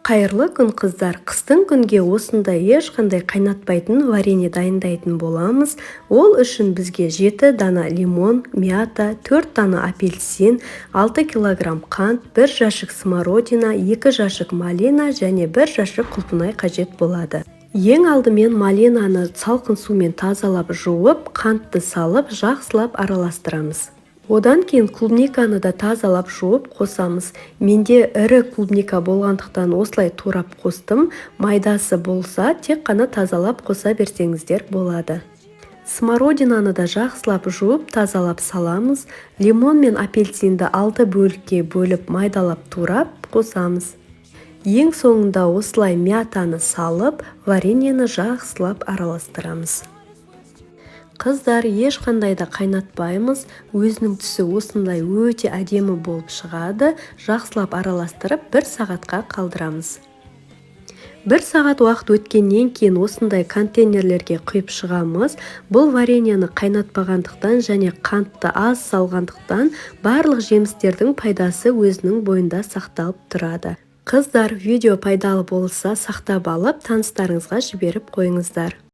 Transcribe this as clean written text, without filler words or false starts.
Қайырлы күн қыздар, қыстың күнге осындай ешқандай қайнатпайтын варенье дайындайтын боламыз. Ол үшін бізге 7 дана лимон, мята, 4 дана апельсин, 6 килограмм қант, 1 жәшік смородина, 2 жәшік малина және 1 жәшік құлпынай қажет болады. Ең алдымен малинаны салқын сумен тазалап жуып, қантты салып, жақсылап араластырамыз. Одан кейін клубниканы да тазалап жуып қосамыз. Менде ірі клубника болғандықтан осылай турап қостым. Майдасы болса, тек қана тазалап қоса берсеңіздер болады. Смородинаны да жақсылап жуып, тазалап саламыз. Лимон мен апельсинді 6 бөлікке бөліп, майдалап турап қосамыз. Ең соңында осылай мятаны салып, вареньені жақсылап араластырамыз. Қыздар, ешқандай да қайнатпаймыз, өзінің түсі осындай өте әдемі болып шығады. Жақсылап араластырып 1 сағатқа қалдырамыз. 1 сағат уақыт өткеннен кейін осындай контейнерлерге құйып шығамыз. Бұл вареньені қайнатпағандықтан және қантты аз салғандықтан барлық жемістердің пайдасы өзінің бойында сақталып тұрады. Қыздар, видео пайдалы болса сақтап алып, таныстарыңызға жіберіп қойыңыздар.